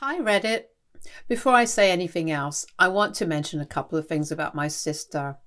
Hi, Reddit. Before I say anything else, I want to mention a couple of things about my sister.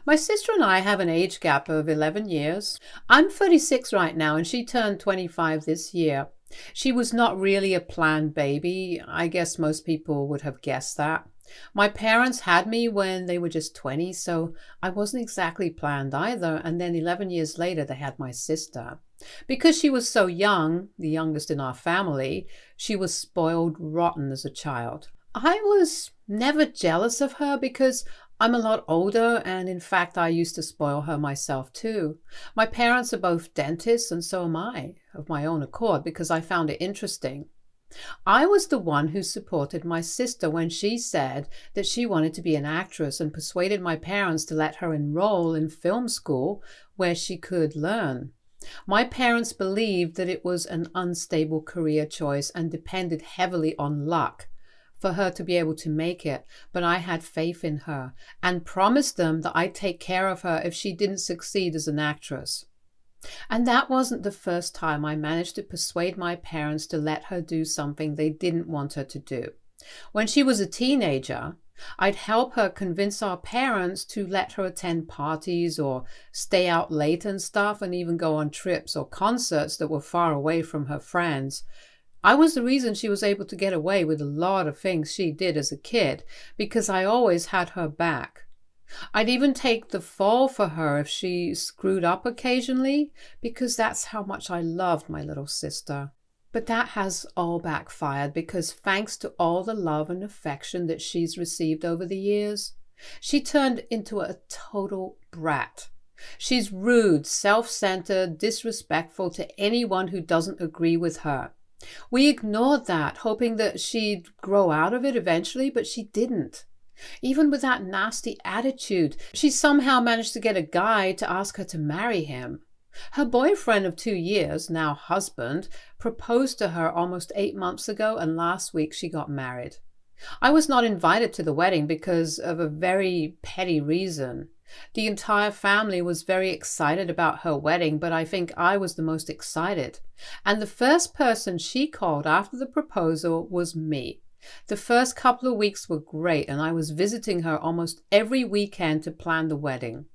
My sister and I have an age gap of 11 years. I'm 36 right now, and she turned 25 this year. She was not really a planned baby. I guess most people would have guessed that. My parents had me when they were just 20, so I wasn't exactly planned either. And then 11 years later, they had my sister. Because she was so young, the youngest in our family, she was spoiled rotten as a child. I was never jealous of her because I'm a lot older, and in fact, I used to spoil her myself too. My parents are both dentists, and so am I, of my own accord, because I found it interesting. I was the one who supported my sister when she said that she wanted to be an actress and persuaded my parents to let her enroll in film school where she could learn. My parents believed that it was an unstable career choice and depended heavily on luck for her to be able to make it, but I had faith in her and promised them that I'd take care of her if she didn't succeed as an actress. And that wasn't the first time I managed to persuade my parents to let her do something they didn't want her to do. When she was a teenager, I'd help her convince our parents to let her attend parties or stay out late and stuff, and even go on trips or concerts that were far away from her friends. I was the reason she was able to get away with a lot of things she did as a kid because I always had her back. I'd even take the fall for her if she screwed up occasionally, because that's how much I loved my little sister. But that has all backfired because thanks to all the love and affection that she's received over the years, she turned into a total brat. She's rude, self-centered, disrespectful to anyone who doesn't agree with her. We ignored that, hoping that she'd grow out of it eventually, but she didn't. Even with that nasty attitude, she somehow managed to get a guy to ask her to marry him. Her boyfriend of 2 years, now husband, proposed to her almost 8 months ago, and last week she got married. I was not invited to the wedding because of a very petty reason. The entire family was very excited about her wedding, but I think I was the most excited. And the first person she called after the proposal was me. The first couple of weeks were great, and I was visiting her almost every weekend to plan the wedding.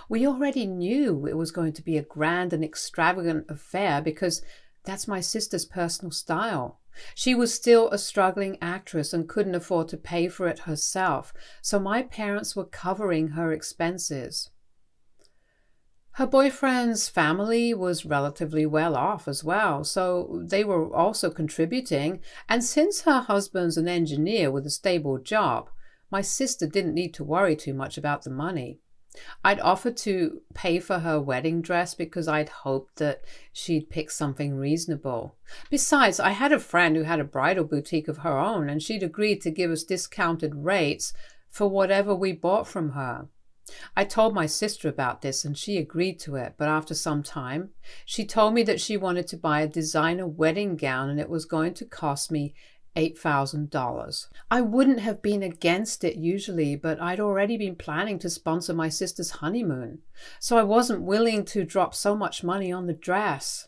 We already knew it was going to be a grand and extravagant affair because that's my sister's personal style. She was still a struggling actress and couldn't afford to pay for it herself, so my parents were covering her expenses. Her boyfriend's family was relatively well off as well, so they were also contributing, and since her husband's an engineer with a stable job, my sister didn't need to worry too much about the money. I'd offered to pay for her wedding dress because I'd hoped that she'd pick something reasonable. Besides, I had a friend who had a bridal boutique of her own, and she'd agreed to give us discounted rates for whatever we bought from her. I told my sister about this and she agreed to it, but after some time, she told me that she wanted to buy a designer wedding gown and it was going to cost me $8,000. I wouldn't have been against it usually, but I'd already been planning to sponsor my sister's honeymoon, so I wasn't willing to drop so much money on the dress.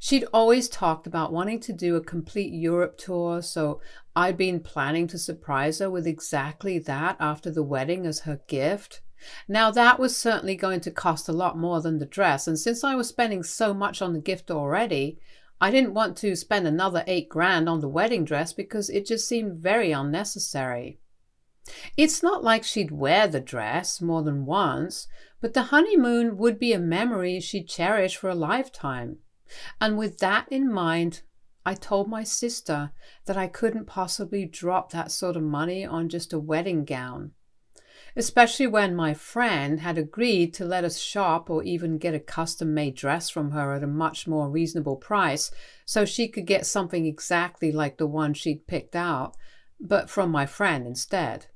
She'd always talked about wanting to do a complete Europe tour, so I'd been planning to surprise her with exactly that after the wedding as her gift. Now that was certainly going to cost a lot more than the dress, and since I was spending so much on the gift already, I didn't want to spend another $8,000 on the wedding dress because it just seemed very unnecessary. It's not like she'd wear the dress more than once, but the honeymoon would be a memory she'd cherish for a lifetime. And with that in mind, I told my sister that I couldn't possibly drop that sort of money on just a wedding gown, especially when my friend had agreed to let us shop or even get a custom-made dress from her at a much more reasonable price so she could get something exactly like the one she'd picked out, but from my friend instead.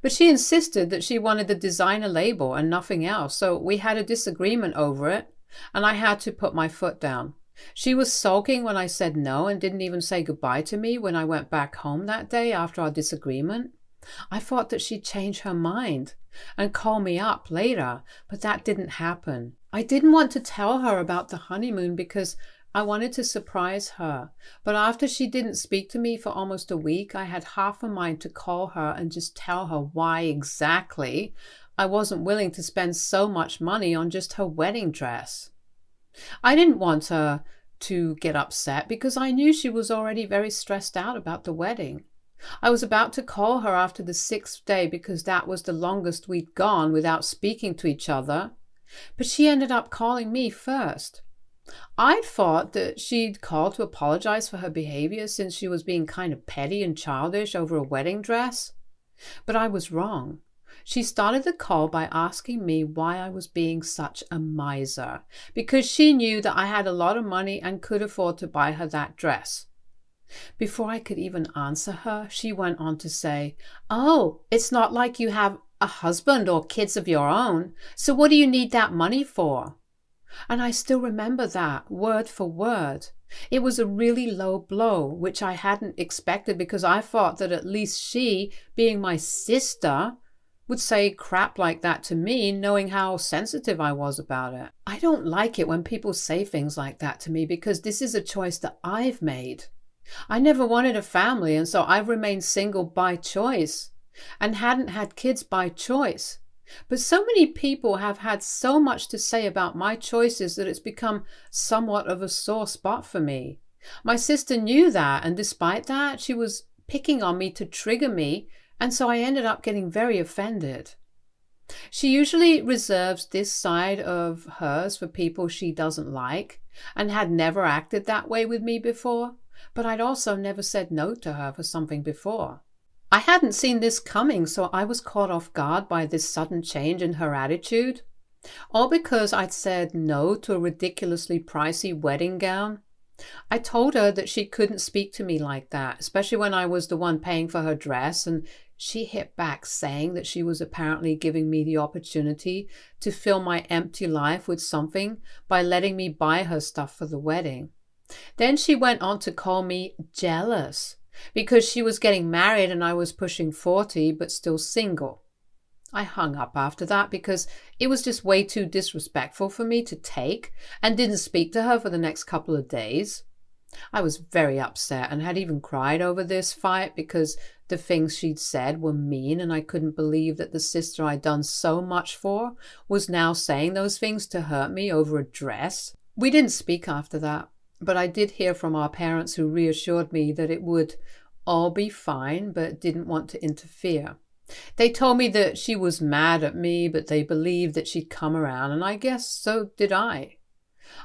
But she insisted that she wanted the designer label and nothing else, so we had a disagreement over it, and I had to put my foot down. She was sulking when I said no and didn't even say goodbye to me when I went back home that day after our disagreement. I thought that she'd change her mind and call me up later, but that didn't happen. I didn't want to tell her about the honeymoon because I wanted to surprise her, but after she didn't speak to me for almost a week, I had half a mind to call her and just tell her why exactly I wasn't willing to spend so much money on just her wedding dress. I didn't want her to get upset because I knew she was already very stressed out about the wedding. I was about to call her after the 6th day because that was the longest we'd gone without speaking to each other, but she ended up calling me first. I'd thought that she'd call to apologize for her behavior since she was being kind of petty and childish over a wedding dress. But I was wrong. She started the call by asking me why I was being such a miser, because she knew that I had a lot of money and could afford to buy her that dress. Before I could even answer her, she went on to say, "Oh, it's not like you have a husband or kids of your own, so what do you need that money for?" And I still remember that, word for word. It was a really low blow, which I hadn't expected because I thought that at least she, being my sister, would say crap like that to me, knowing how sensitive I was about it. I don't like it when people say things like that to me because this is a choice that I've made. I never wanted a family, and so I've remained single by choice and hadn't had kids by choice. But so many people have had so much to say about my choices that it's become somewhat of a sore spot for me. My sister knew that, and despite that, she was picking on me to trigger me, and so I ended up getting very offended. She usually reserves this side of hers for people she doesn't like, and had never acted that way with me before, but I'd also never said no to her for something before. I hadn't seen this coming, so I was caught off guard by this sudden change in her attitude. All because I'd said no to a ridiculously pricey wedding gown. I told her that she couldn't speak to me like that, especially when I was the one paying for her dress, and she hit back saying that she was apparently giving me the opportunity to fill my empty life with something by letting me buy her stuff for the wedding. Then she went on to call me jealous because she was getting married and I was pushing 40 but still single. I hung up after that because it was just way too disrespectful for me to take, and didn't speak to her for the next couple of days. I was very upset and had even cried over this fight because the things she'd said were mean, and I couldn't believe that the sister I'd done so much for was now saying those things to hurt me over a dress. We didn't speak after that, but I did hear from our parents who reassured me that it would all be fine but didn't want to interfere. They told me that she was mad at me, but they believed that she'd come around, and I guess so did I.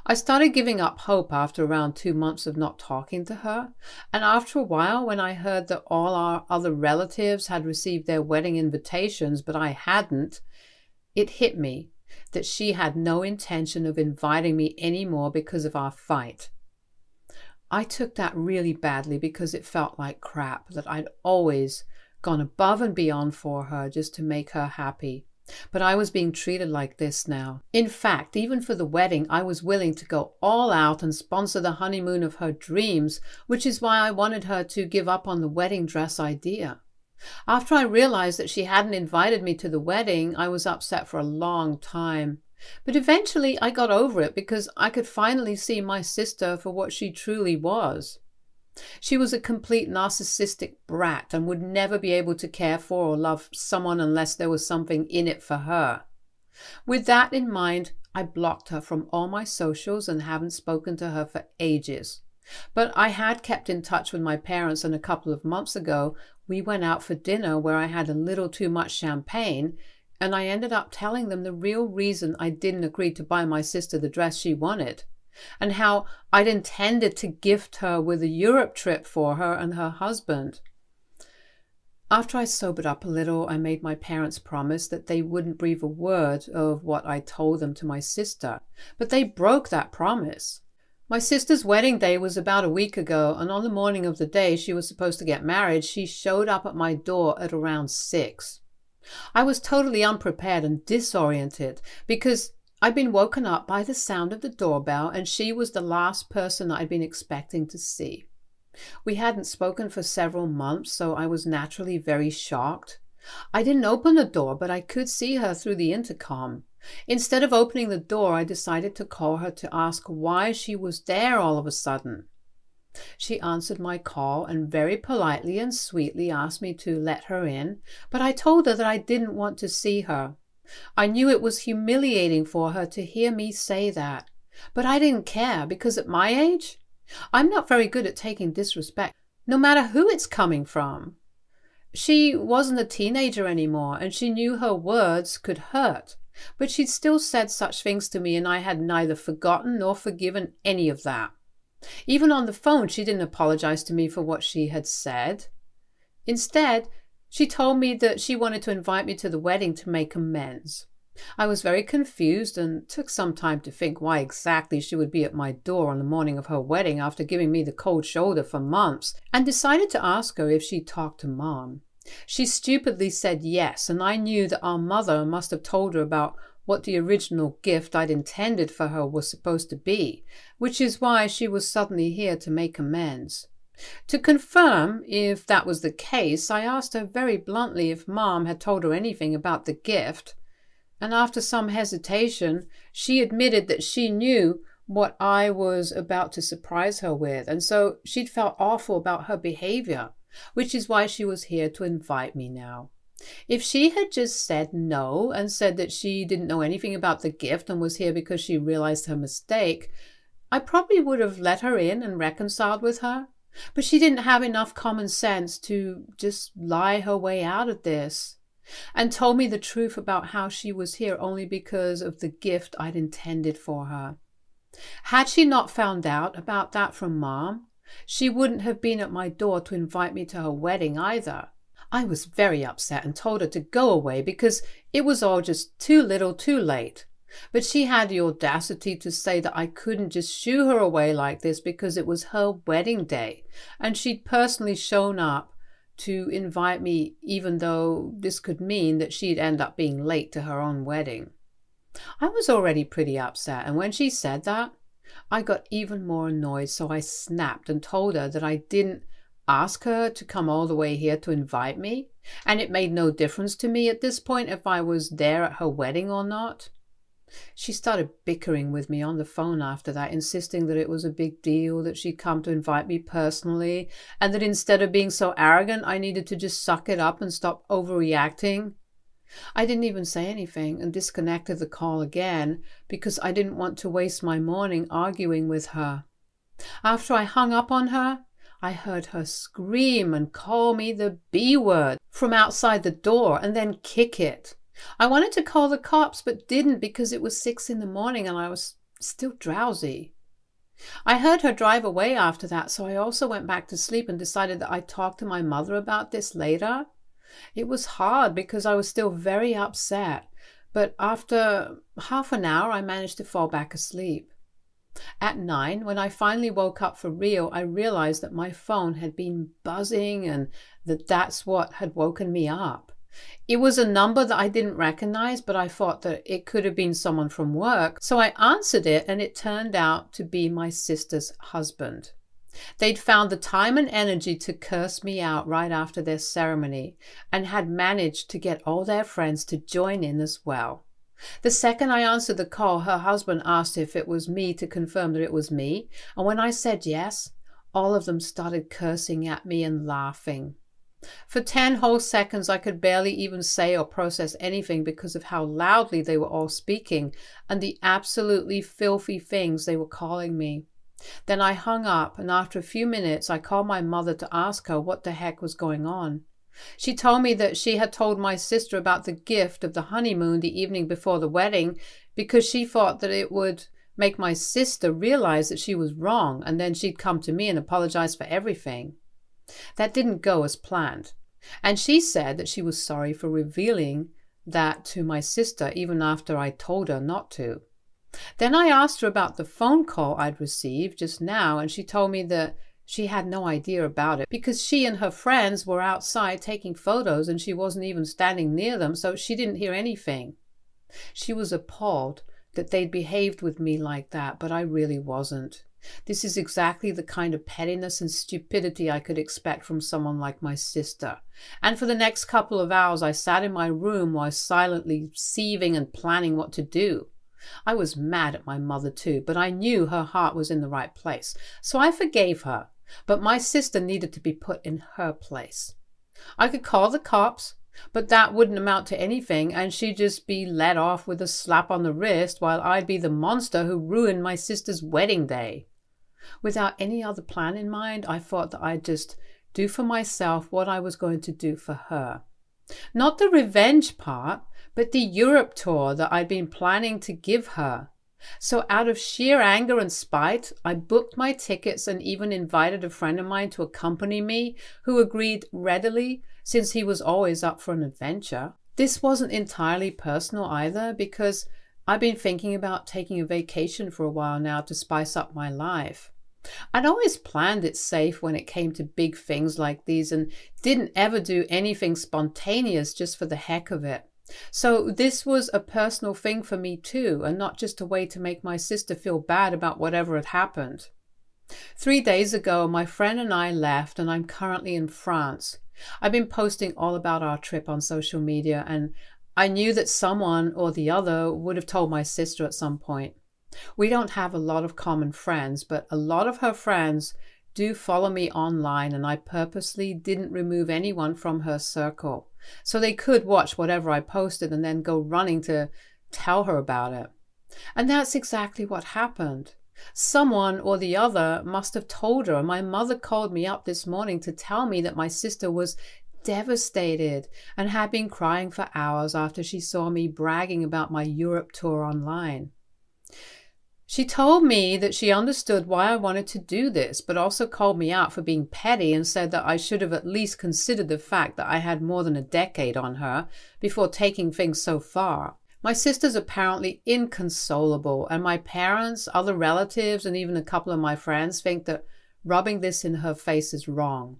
I started giving up hope after around 2 months of not talking to her, and after a while, when I heard that all our other relatives had received their wedding invitations but I hadn't, it hit me that she had no intention of inviting me anymore because of our fight. I took that really badly because it felt like crap, that I'd always gone above and beyond for her just to make her happy. But I was being treated like this now. In fact, even for the wedding, I was willing to go all out and sponsor the honeymoon of her dreams, which is why I wanted her to give up on the wedding dress idea. After I realized that she hadn't invited me to the wedding, I was upset for a long time. But eventually I got over it because I could finally see my sister for what she truly was. She was a complete narcissistic brat and would never be able to care for or love someone unless there was something in it for her. With that in mind, I blocked her from all my socials and haven't spoken to her for ages. But I had kept in touch with my parents, and a couple of months ago, we went out for dinner where I had a little too much champagne, and I ended up telling them the real reason I didn't agree to buy my sister the dress she wanted, and how I'd intended to gift her with a Europe trip for her and her husband. After I sobered up a little, I made my parents promise that they wouldn't breathe a word of what I told them to my sister, but they broke that promise. My sister's wedding day was about a week ago, and on the morning of the day she was supposed to get married, she showed up at my door at around 6. I was totally unprepared and disoriented because I'd been woken up by the sound of the doorbell, and she was the last person I'd been expecting to see. We hadn't spoken for several months, so I was naturally very shocked. I didn't open the door, but I could see her through the intercom. Instead of opening the door, I decided to call her to ask why she was there all of a sudden. She answered my call and very politely and sweetly asked me to let her in, but I told her that I didn't want to see her. I knew it was humiliating for her to hear me say that, but I didn't care because at my age, I'm not very good at taking disrespect, no matter who it's coming from. She wasn't a teenager anymore, and she knew her words could hurt, but she'd still said such things to me, and I had neither forgotten nor forgiven any of that. Even on the phone, she didn't apologize to me for what she had said. Instead, she told me that she wanted to invite me to the wedding to make amends. I was very confused and took some time to think why exactly she would be at my door on the morning of her wedding after giving me the cold shoulder for months, and decided to ask her if she'd talked to Mom. She stupidly said yes, and I knew that our mother must have told her about what the original gift I'd intended for her was supposed to be, which is why she was suddenly here to make amends. To confirm if that was the case, I asked her very bluntly if Mom had told her anything about the gift, and after some hesitation, she admitted that she knew what I was about to surprise her with, and so she'd felt awful about her behavior, which is why she was here to invite me now. If she had just said no and said that she didn't know anything about the gift and was here because she realized her mistake, I probably would have let her in and reconciled with her. But she didn't have enough common sense to just lie her way out of this, and told me the truth about how she was here only because of the gift I'd intended for her. Had she not found out about that from Mom, she wouldn't have been at my door to invite me to her wedding either. I was very upset and told her to go away because it was all just too little too late. But she had the audacity to say that I couldn't just shoo her away like this because it was her wedding day, and she'd personally shown up to invite me even though this could mean that she'd end up being late to her own wedding. I was already pretty upset, and when she said that, I got even more annoyed, so I snapped and told her that I didn't ask her to come all the way here to invite me, and it made no difference to me at this point if I was there at her wedding or not. She started bickering with me on the phone after that, insisting that it was a big deal, that she'd come to invite me personally, and that instead of being so arrogant, I needed to just suck it up and stop overreacting. I didn't even say anything and disconnected the call again because I didn't want to waste my morning arguing with her. After I hung up on her, I heard her scream and call me the B word from outside the door and then kick it. I wanted to call the cops but didn't because it was 6 in the morning and I was still drowsy. I heard her drive away after that, so I also went back to sleep and decided that I'd talk to my mother about this later. It was hard because I was still very upset, but after half an hour I managed to fall back asleep. At 9, when I finally woke up for real, I realized that my phone had been buzzing and that's what had woken me up. It was a number that I didn't recognize, but I thought that it could have been someone from work, so I answered it, and it turned out to be my sister's husband. They'd found the time and energy to curse me out right after their ceremony and had managed to get all their friends to join in as well. The second I answered the call, her husband asked if it was me to confirm that it was me, and when I said yes, all of them started cursing at me and laughing. For 10 whole seconds, I could barely even say or process anything because of how loudly they were all speaking and the absolutely filthy things they were calling me. Then I hung up, and after a few minutes, I called my mother to ask her what the heck was going on. She told me that she had told my sister about the gift of the honeymoon the evening before the wedding because she thought that it would make my sister realize that she was wrong, and then she'd come to me and apologize for everything. That didn't go as planned, and she said that she was sorry for revealing that to my sister even after I told her not to. Then I asked her about the phone call I'd received just now, and she told me that she had no idea about it because she and her friends were outside taking photos and she wasn't even standing near them, so she didn't hear anything. She was appalled that they'd behaved with me like that, but I really wasn't. This is exactly the kind of pettiness and stupidity I could expect from someone like my sister. And for the next couple of hours, I sat in my room while silently seething and planning what to do. I was mad at my mother too, but I knew her heart was in the right place. So I forgave her, but my sister needed to be put in her place. I could call the cops, but that wouldn't amount to anything, and she'd just be let off with a slap on the wrist while I'd be the monster who ruined my sister's wedding day. Without any other plan in mind, I thought that I'd just do for myself what I was going to do for her. Not the revenge part, but the Europe tour that I'd been planning to give her. So out of sheer anger and spite, I booked my tickets and even invited a friend of mine to accompany me, who agreed readily since he was always up for an adventure. This wasn't entirely personal either, because I've been thinking about taking a vacation for a while now to spice up my life. I'd always planned it safe when it came to big things like these and didn't ever do anything spontaneous just for the heck of it. So this was a personal thing for me too, and not just a way to make my sister feel bad about whatever had happened. 3 days ago, my friend and I left, and I'm currently in France. I've been posting all about our trip on social media, and I knew that someone or the other would have told my sister at some point. We don't have a lot of common friends, but a lot of her friends do follow me online, and I purposely didn't remove anyone from her circle, so they could watch whatever I posted and then go running to tell her about it. And that's exactly what happened. Someone or the other must have told her, and my mother called me up this morning to tell me that my sister was devastated and had been crying for hours after she saw me bragging about my Europe tour online. She told me that she understood why I wanted to do this, but also called me out for being petty and said that I should have at least considered the fact that I had more than a decade on her before taking things so far. My sister's apparently inconsolable, and my parents, other relatives, and even a couple of my friends think that rubbing this in her face is wrong.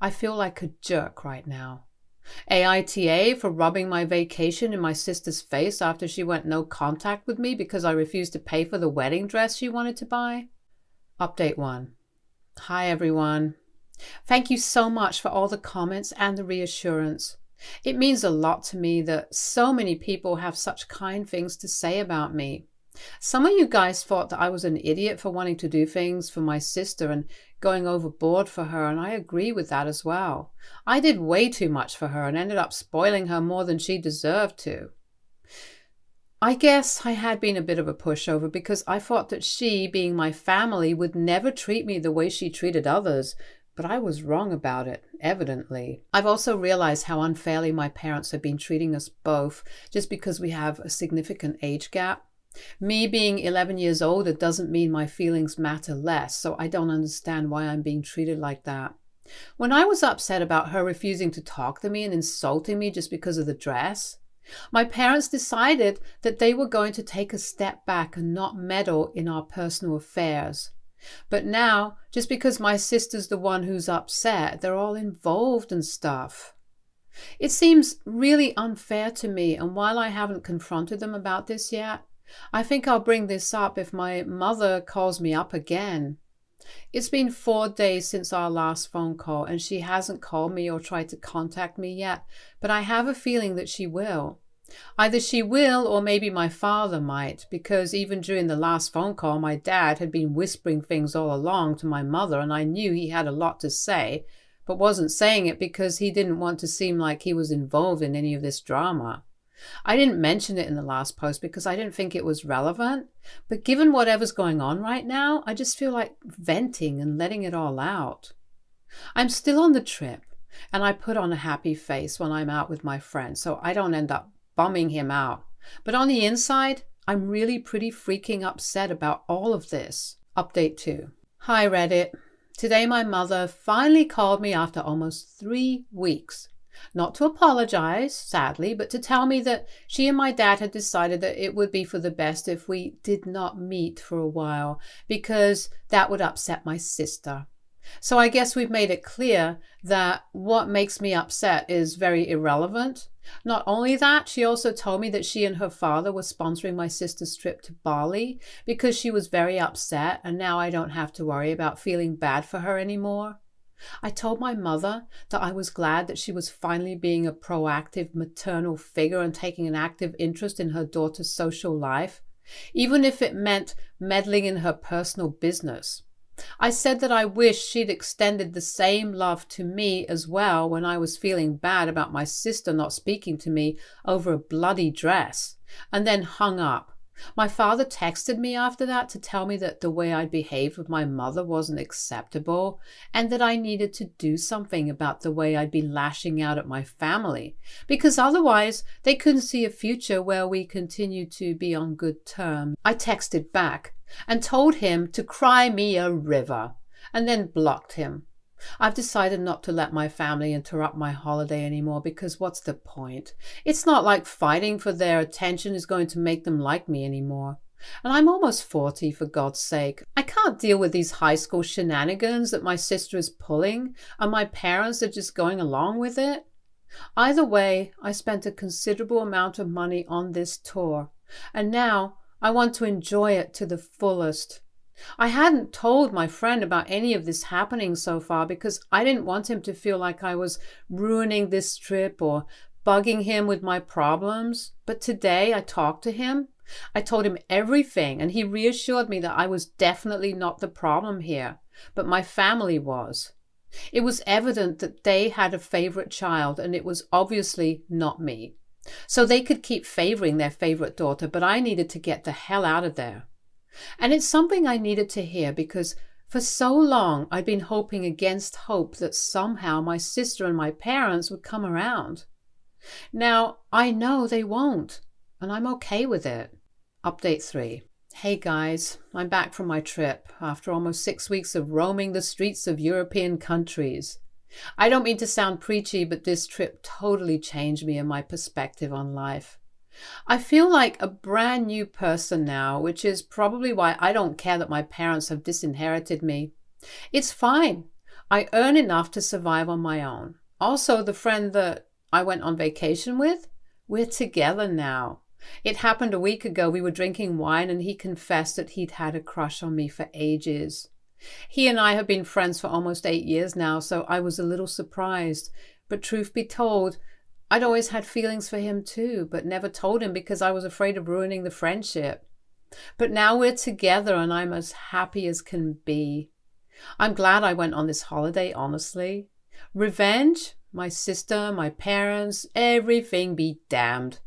I feel like a jerk right now. AITA for rubbing my vacation in my sister's face after she went no contact with me because I refused to pay for the wedding dress she wanted to buy. Update 1. Hi everyone. Thank you so much for all the comments and the reassurance. It means a lot to me that so many people have such kind things to say about me. Some of you guys thought that I was an idiot for wanting to do things for my sister and going overboard for her, and I agree with that as well. I did way too much for her and ended up spoiling her more than she deserved to. I guess I had been a bit of a pushover because I thought that she, being my family, would never treat me the way she treated others, but I was wrong about it, evidently. I've also realized how unfairly my parents have been treating us both just because we have a significant age gap. Me being 11 years older doesn't mean my feelings matter less, so I don't understand why I'm being treated like that. When I was upset about her refusing to talk to me and insulting me just because of the dress, my parents decided that they were going to take a step back and not meddle in our personal affairs. But now, just because my sister's the one who's upset, they're all involved and stuff. It seems really unfair to me, and while I haven't confronted them about this yet, I think I'll bring this up if my mother calls me up again. It's been 4 days since our last phone call, and she hasn't called me or tried to contact me yet, but I have a feeling that she will. Either she will, or maybe my father might, because even during the last phone call, my dad had been whispering things all along to my mother, and I knew he had a lot to say, but wasn't saying it because he didn't want to seem like he was involved in any of this drama. I didn't mention it in the last post because I didn't think it was relevant, but given whatever's going on right now, I just feel like venting and letting it all out. I'm still on the trip, and I put on a happy face when I'm out with my friends, so I don't end up bumming him out. But on the inside, I'm really pretty freaking upset about all of this. Update 2. Hi Reddit. Today my mother finally called me after almost 3 weeks. Not to apologize, sadly, but to tell me that she and my dad had decided that it would be for the best if we did not meet for a while, because that would upset my sister. So I guess we've made it clear that what makes me upset is very irrelevant. Not only that, she also told me that she and her father were sponsoring my sister's trip to Bali because she was very upset, and now I don't have to worry about feeling bad for her anymore. I told my mother that I was glad that she was finally being a proactive maternal figure and taking an active interest in her daughter's social life, even if it meant meddling in her personal business. I said that I wished she'd extended the same love to me as well when I was feeling bad about my sister not speaking to me over a bloody dress, and then hung up. My father texted me after that to tell me that the way I'd behaved with my mother wasn't acceptable and that I needed to do something about the way I'd been lashing out at my family, because otherwise they couldn't see a future where we continued to be on good terms. I texted back and told him to cry me a river, and then blocked him. I've decided not to let my family interrupt my holiday anymore because what's the point? It's not like fighting for their attention is going to make them like me anymore. And I'm almost 40, for God's sake. I can't deal with these high school shenanigans that my sister is pulling, and my parents are just going along with it. Either way, I spent a considerable amount of money on this tour, and now I want to enjoy it to the fullest. I hadn't told my friend about any of this happening so far because I didn't want him to feel like I was ruining this trip or bugging him with my problems. But today I talked to him. I told him everything, and he reassured me that I was definitely not the problem here, but my family was. It was evident that they had a favorite child, and it was obviously not me. So they could keep favoring their favorite daughter, but I needed to get the hell out of there. And it's something I needed to hear because for so long I'd been hoping against hope that somehow my sister and my parents would come around. Now I know they won't, and I'm okay with it. Update 3. Hey guys, I'm back from my trip after almost 6 weeks of roaming the streets of European countries. I don't mean to sound preachy, but this trip totally changed me and my perspective on life. I feel like a brand new person now, which is probably why I don't care that my parents have disinherited me. It's fine. I earn enough to survive on my own. Also, the friend that I went on vacation with, we're together now. It happened a week ago. We were drinking wine and he confessed that he'd had a crush on me for ages. He and I have been friends for almost 8 years now, so I was a little surprised. But truth be told, I'd always had feelings for him too, but never told him because I was afraid of ruining the friendship. But now we're together and I'm as happy as can be. I'm glad I went on this holiday, honestly. Revenge? My sister, my parents, everything be damned.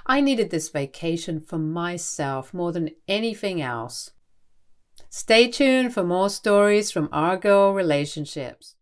I needed this vacation for myself more than anything else. Stay tuned for more stories from our girl relationships.